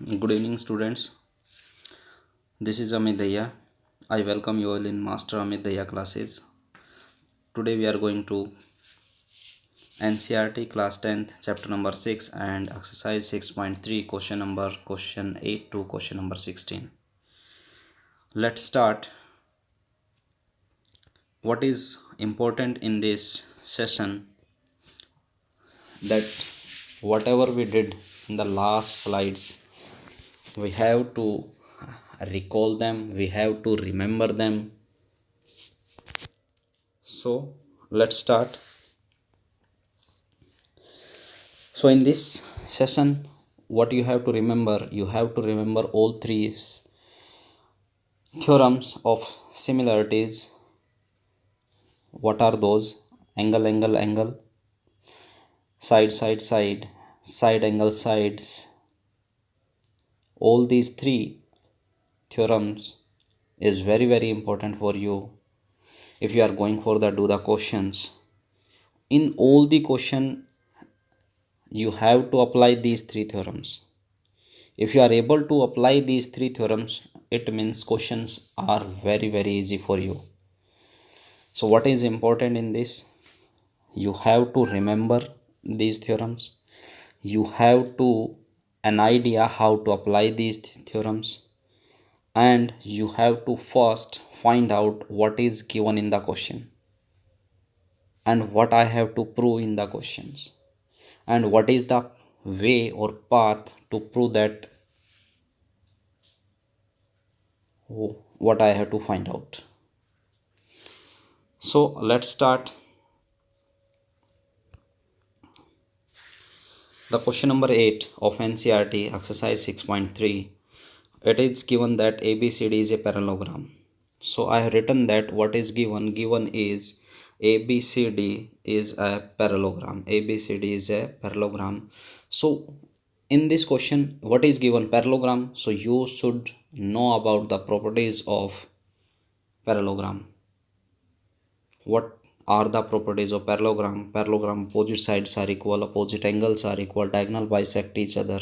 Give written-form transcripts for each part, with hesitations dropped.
Good evening, students. This is Amit Daya. I welcome you all in Master Amit Daya classes. Today we are going to NCERT class 10th chapter number 6 and exercise 6.3 question 8 to question number 16. Let's start. What is important in this session that whatever we did in the last slides, we have to recall them, we have to remember them. So let's start. So in this session, what you have to remember all three theorems of similarities. What are those? Angle, angle, angle, side, side, side, side angle, sides. All these three theorems is very, very important for you if you are going for the do the questions. In all the question, you have to apply these three theorems. If you are able to apply these three theorems, it means questions are very, very easy for you. So what is important in this? You have to remember these theorems. You have to an idea how to apply these theorems, and you have to first find out what is given in the question and what I have to prove in the questions and what is the way or path to prove that what I have to find out. So let's start. The question number 8 of NCERT exercise 6.3, it is given that ABCD is a parallelogram. So I have written that what is given is ABCD is a parallelogram. ABCD is a parallelogram. So in this question, what is given? Parallelogram. So you should know about the properties of parallelogram. What are the properties of parallelogram? Parallelogram, opposite sides are equal, opposite angles are equal, diagonal bisect each other,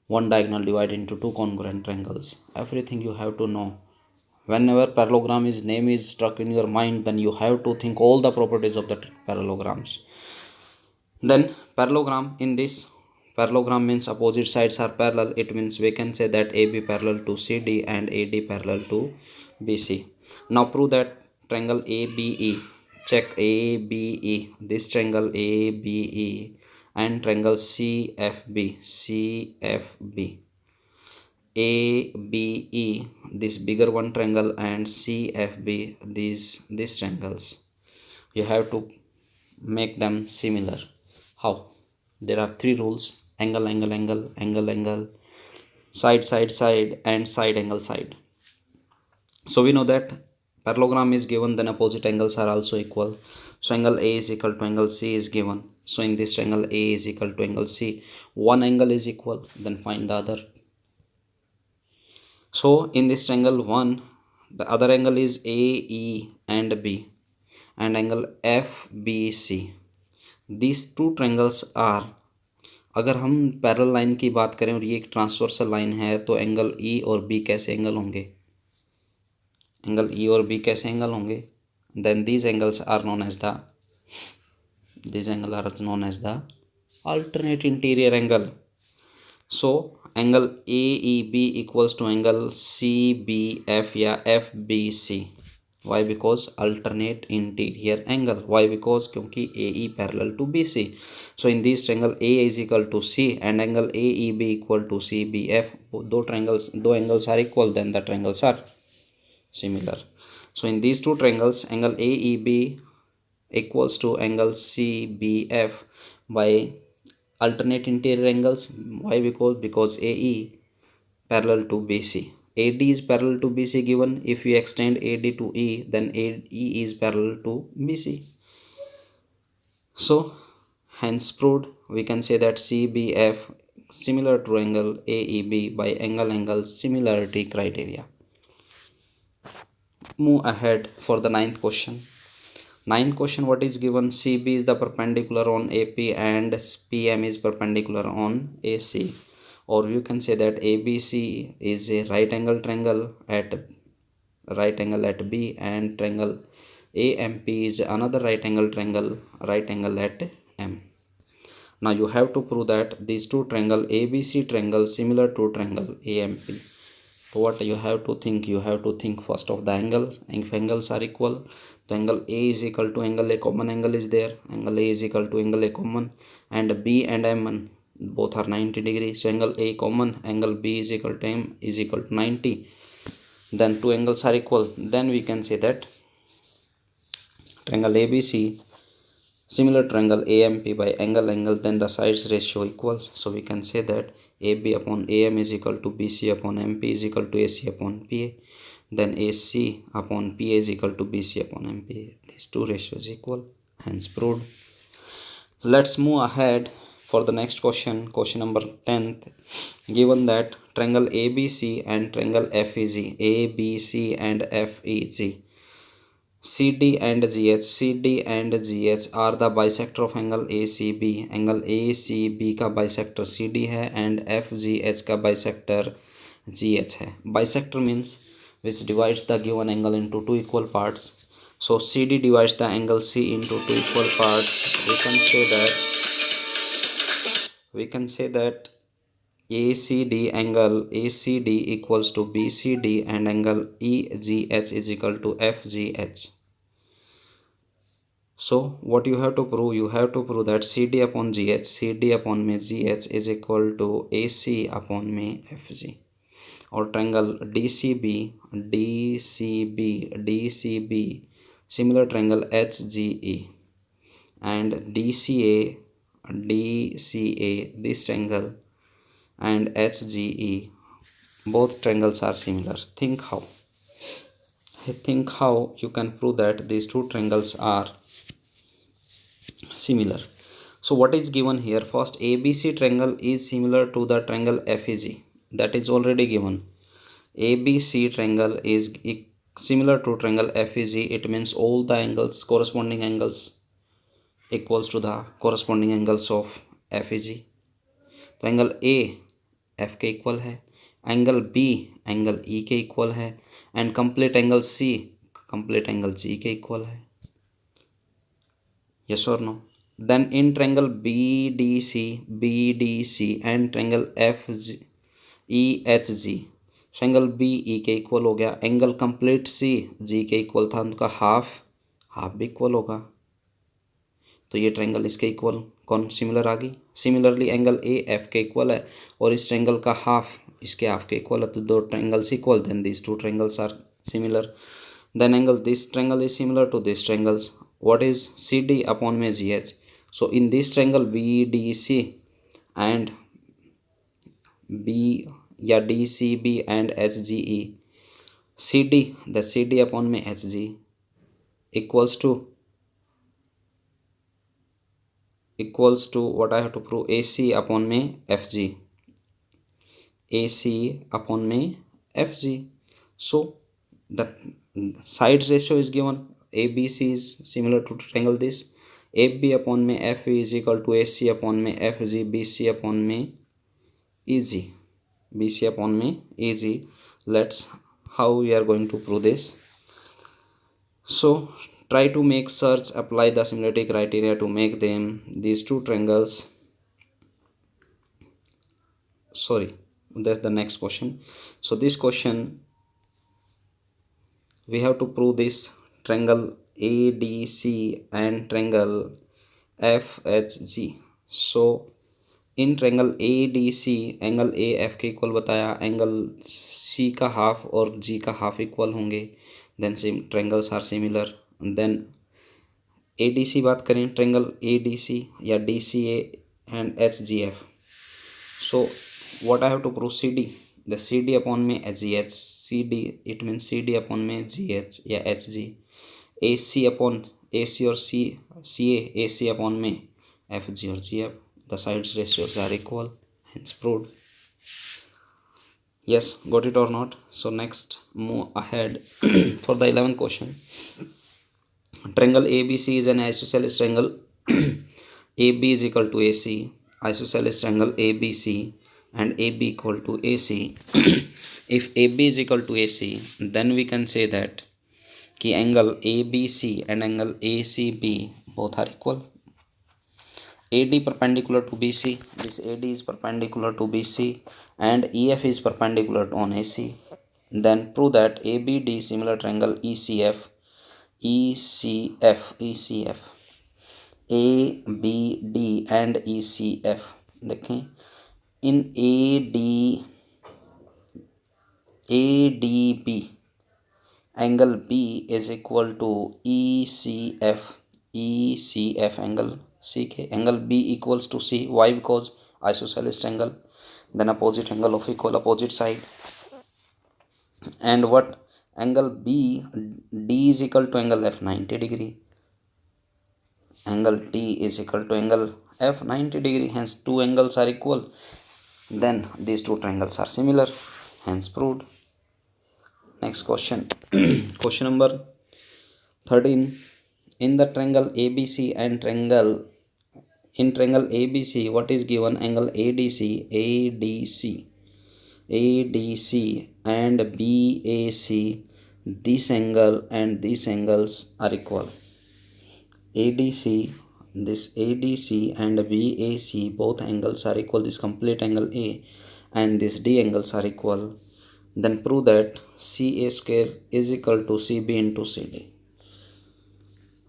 one diagonal divide into two congruent triangles. Everything you have to know. Whenever parallelogram is name is struck in your mind, then you have to think all the properties of the parallelograms. Then parallelogram, in this parallelogram means opposite sides are parallel. It means we can say that AB parallel to CD and AD parallel to BC. Now prove that triangle ABE. Check ABE. This triangle ABE and triangle CFB. CFB. ABE, this bigger one triangle, and CFB, these triangles. You have to make them similar. How? There are three rules: angle, angle, angle, angle, angle, side, side, side, and side angle, side. So we know that parallelogram is given, then opposite angles are also equal. So angle A is equal to angle C is given. So in this triangle A is equal to angle C. One angle is equal, then find the other. So in this triangle 1, the other angle is AE and B, and angle FBC. These two triangles are, अगर हम parallel line की बात करें और ये एक transversal line है, तो एंगल ई और बी कैसे एंगल होंगे? एंगल ई और बी कैसे एंगल होंगे? Then these angles are known as the alternate interior angle. So angle AEB equals to angle CBF या FBC. Why? Because alternate interior angle. Why? Because क्योंकि AE parallel to BC. So in this triangle A is equal to C and angle AEB equal to CBF. दो angles are equal, then the triangles are similar. So in these two triangles, angle AEB equals to angle CBF by alternate interior angles. Why? Because AE parallel to BC. AD is parallel to BC given. If we extend AD to E, then AE is parallel to BC. So hence proved, we can say that CBF similar to angle AEB by angle similarity criteria. Move ahead for the ninth question. Ninth question, what is given? CB is the perpendicular on AP and PM is perpendicular on AC. or you can say that ABC is a right angle triangle at B, and triangle AMP is another right angle triangle at M. Now you have to prove that these two triangle ABC triangle similar to triangle AMP. So what you have to think? You have to think first of the angles. If angles are equal, the angle A is equal to angle A, common angle is there. Angle A is equal to angle A common, and B and M both are 90 degrees. So angle A common, angle B is equal to M is equal to 90. Then two angles are equal. Then we can say that triangle ABC similar triangle AMP by angle, then the sides ratio equals. So we can say that AB upon AM is equal to BC upon MP is equal to AC upon PA. Then AC upon PA is equal to BC upon MP. These two ratios equal, hence proved. Let's move ahead for the next question. Question number 10th. Given that triangle ABC and triangle FEG, ABC and FEG, CD and GH are the bisector of angle ACB. Angle ACB का bisector CD है and FGH का bisector GH है. Bisector means which divides the given angle into two equal parts. So CD divides the angle C into two equal parts. We can say that ACD equals to BCD and angle EGH is equal to FGH. So what you have to prove? You have to prove that CD upon GH is equal to AC upon FG. Or triangle DCB similar triangle HGE, and DCA this triangle and HGE, both triangles are similar. Think how you can prove that these two triangles are similar. So what is given here? First, ABC triangle is similar to the triangle FEG. That is already given. ABC triangle is similar to triangle FEG. It means all the angles, corresponding angles, equals to the corresponding angles of FEG. तो angle A F के equal है, angle B angle E के equal है, and complete angle C complete angle G के equal है. Yes or no? Then in triangle BDC and triangle FEHG, so angle B E के equal हो गया, angle complete सी जी के equal था, उनका हाफ भी इक्वल होगा. तो ये ट्रायंगल इसके इक्वल कौन सिमिलर आ गई. सिमिलरली एंगल ए एफ के इक्वल है और इस ट्रायंगल का हाफ इसके हाफ के इक्वल है, तो दो triangles equal, then this two triangles are similar. Then angle this triangle is similar to this triangles. What is CD upon में GH? So in this triangle BDC and DCB and HGE, the CD upon में HG equals to what I have to prove? AC upon में FG. So the side ratio is given. ABC is similar to triangle this. AB upon में FE is equal to AC upon में FG, BC upon में EG. Let's how we are going to prove this. So try to make search, apply the similarity criteria to make them these two triangles. Sorry, that's the next question. So this question we have to prove this triangle ADC and triangle FHG. So in triangle ADC angle A F के equal बताया, angle C का half और G का half equal होंगे, then same triangles are similar. Then ADC बात करें, triangle ADC या DCA and HGF. So what I have to prove? CD, the CD upon में HGH, CD it means CD upon में GH या HG, AC upon AC और CA AC upon में FG और GF. The sides ratios are equal, hence proved. Yes, got it or not? So next move ahead for the 11th question. Triangle ABC is an isosceles triangle. AB is equal to AC. Isosceles triangle ABC and AB equal to AC. If AB is equal to AC, then we can say that कि angle ABC and angle ACB both are equal. AD perpendicular to BC, this AD is perpendicular to BC and EF is perpendicular on AC. Then prove that ABD similar triangle ECF, ABD and ECF. देखें इन ADB angle B is equal to ECF angle CK. Angle B equals to C. Why? Because isosceles triangle, then opposite angle of equal opposite side. And what angle B D is equal to angle F 90 degree. Angle D is equal to angle F 90 degree. Hence two angles are equal. Then these two triangles are similar. Hence proved. Next question. Question number 13. In the triangle ABC and triangle ABC, what is given? Angle ADC and BAC. This angle and these angles are equal. ADC and BAC, both angles are equal. This complete angle A and this D angles are equal. Then prove that CA square is equal to CB into CD.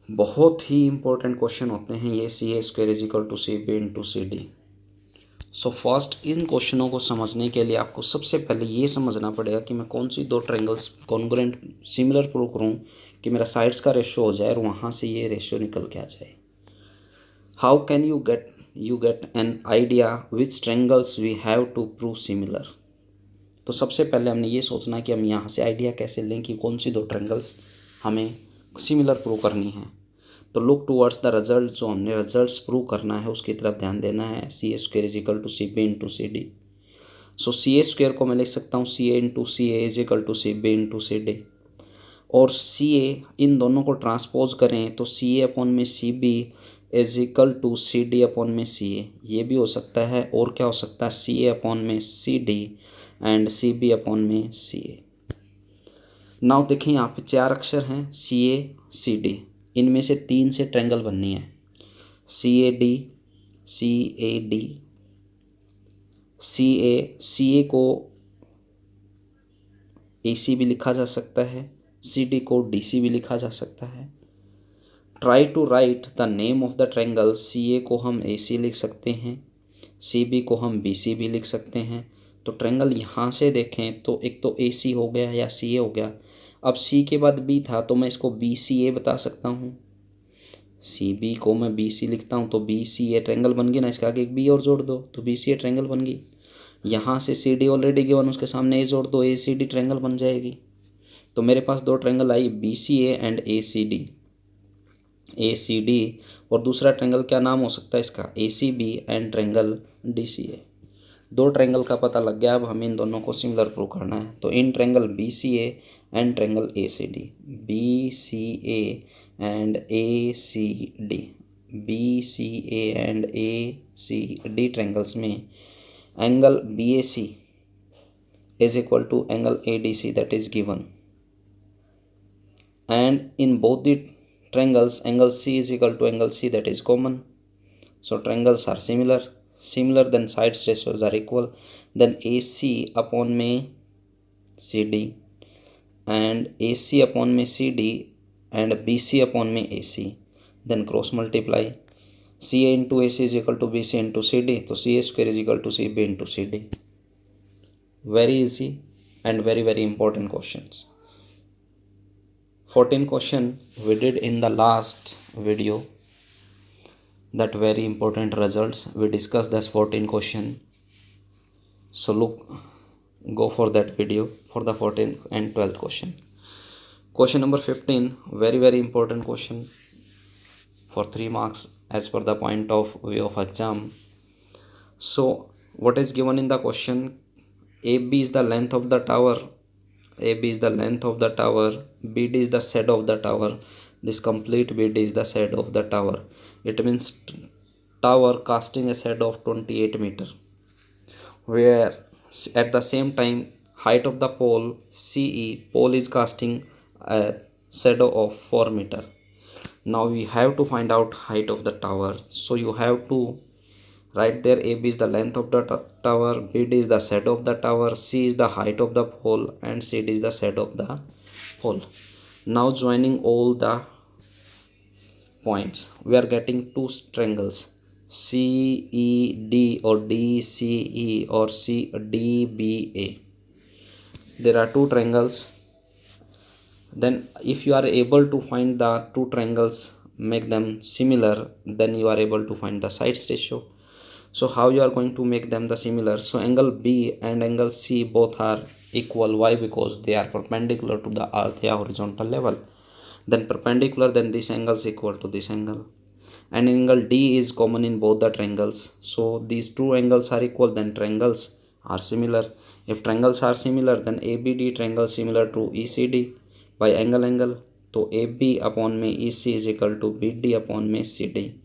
बहुत ही important question होते हैं ये, CA square is equal to CB into CD. So first इन क्वेश्चनों को समझने के लिए आपको सबसे पहले ये समझना पड़ेगा कि मैं कौन सी दो ट्रायंगल्स कॉन्ग्रुएंट सिमिलर प्रूव करूँ कि मेरा साइड्स का रेशियो हो जाए और वहाँ से ये रेशियो निकल के आ जाए. How can you get an idea which triangles we have to prove similar. तो सबसे पहले हमने ये सोचना है कि हम यहाँ से आइडिया कैसे लें कि कौन सी दो ट्रायंगल्स हमें सिमिलर प्रूव करनी है. तो लुक टूवर्ड्स द रिजल्ट. जो हमने रिजल्ट्स प्रूव करना है उसकी तरफ ध्यान देना है. CA square is equal to CB into CD. So CA square को मैं लिख सकता हूँ CA into CA is equal to CB into CD. और CA इन दोनों को ट्रांसपोज करें तो CA अपॉन में CB is equal to CD upon में CA. ये भी हो सकता है. और क्या हो सकता है? CA अपॉन में CD एंड CB अपॉन में CA. नाउ देखिए यहाँ पे चार अक्षर हैं CA CD. इनमें से तीन से ट्रायंगल बननी है. CAD CA को AC भी लिखा जा सकता है, CD को DC भी लिखा जा सकता है. Try to write the name of the triangle. CA को हम AC लिख सकते हैं, CB को हम BC भी लिख सकते हैं. तो ट्रायंगल यहाँ से देखें तो एक तो AC हो गया या CA हो गया. अब C के बाद B था तो मैं इसको BCA बता सकता हूँ. CB को मैं BC लिखता हूँ तो BCA ट्रायंगल बन गई ना. इसके आगे एक B और जोड़ दो तो BCA ट्रायंगल बन गई. यहाँ से CD ऑलरेडी गिवन, उसके सामने A जोड़ दो, ACD ट्रायंगल बन जाएगी. तो मेरे पास दो triangle I BCA and ACD. और दूसरा ट्रायंगल क्या नाम हो सकता है इसका? ACB and triangle DCA. दो ट्रायंगल का पता लग गया. अब हमें इन दोनों को सिमिलर प्रूव करना है. तो in triangle BCA and triangle ACD, BCA and ACD triangles में angle BAC is equal to angle ADC that is given, and in both the triangles angle C is equal to angle C that is common. So triangles are similar, then sides ratios are equal. Then AC upon में CD and AC upon में CD and BC upon में AC, then cross multiply. CA into AC is equal to BC into CD. तो CA square is equal to CB into CD. Very easy and very very important questions. 14 question we did in the last video. That very important results we discussed. That's 14 question. So go for that video for the 14th and 12th question. Question number 15, very very important question for 3 marks as per the point of view of exam. So what is given in the question? AB is the length of the tower. BD is the side of the tower. This complete BD is the side of the tower. It means tower casting a side of 28 meter. where at the same time height of the pole CE, pole is casting a shadow of 4 meter. Now we have to find out height of the tower, so you have to write there AB is the length of the tower, BD is the shadow of the tower, C is the height of the pole, and CD is the shadow of the pole. Now joining all the points, we are getting two triangles CED or DCE or CDBA. There are two triangles. Then if you are able to find the two triangles, make them similar, then you are able to find the sides ratio. So how you are going to make them the similar? So angle B and angle C both are equal. Why? Because they are perpendicular to the earth horizontal level. Then perpendicular, then this angle is equal to this angle, and angle D is common in both the triangles. So these two angles are equal, then triangles are similar. If triangles are similar, then ABD triangle similar to ECD by angle. So AB upon me EC is equal to BD upon me CD.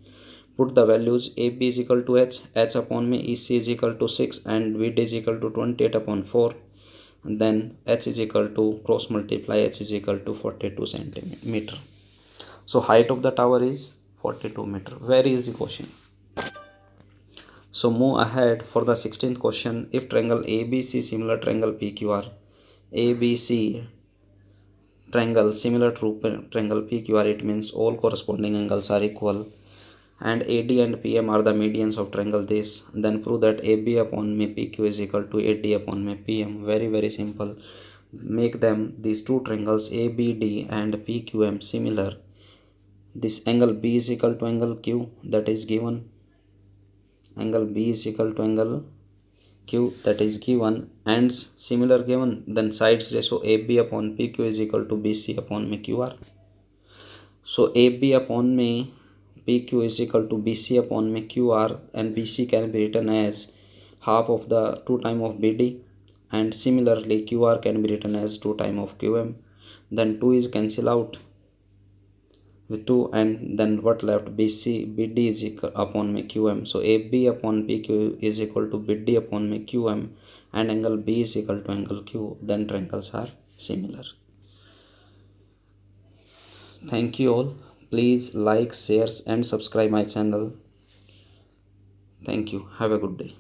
Put the values. AB is equal to H upon me EC is equal to 6, and BD is equal to 28 upon 4. And then H is equal to cross multiply, H is equal to 42 centimeter. So height of the tower is 42 meter. Very easy question. So move ahead for the 16th question. If triangle ABC similar triangle PQR, ABC triangle similar to triangle PQR, it means all corresponding angles are equal, and AD and PM are the medians of triangle this, then prove that AB upon me PQ is equal to AD upon me PM. Very simple. Make them these two triangles ABD and PQM similar. This angle B is equal to angle Q, that is given. Angle B is equal to angle Q, that is given, and similar given. Then sides ratio AB upon PQ is equal to BC upon me QR. So AB upon me PQ is equal to BC upon me QR, and BC can be written as half of the 2 time of BD, and similarly QR can be written as 2 time of QM. Then 2 is cancel out with 2, and then what left? BD is equal upon me QM. So AB upon PQ is equal to BD upon me QM, and angle B is equal to angle Q. Then triangles are similar. Thank you all. Please like, share and subscribe my channel. Thank you. Have a good day.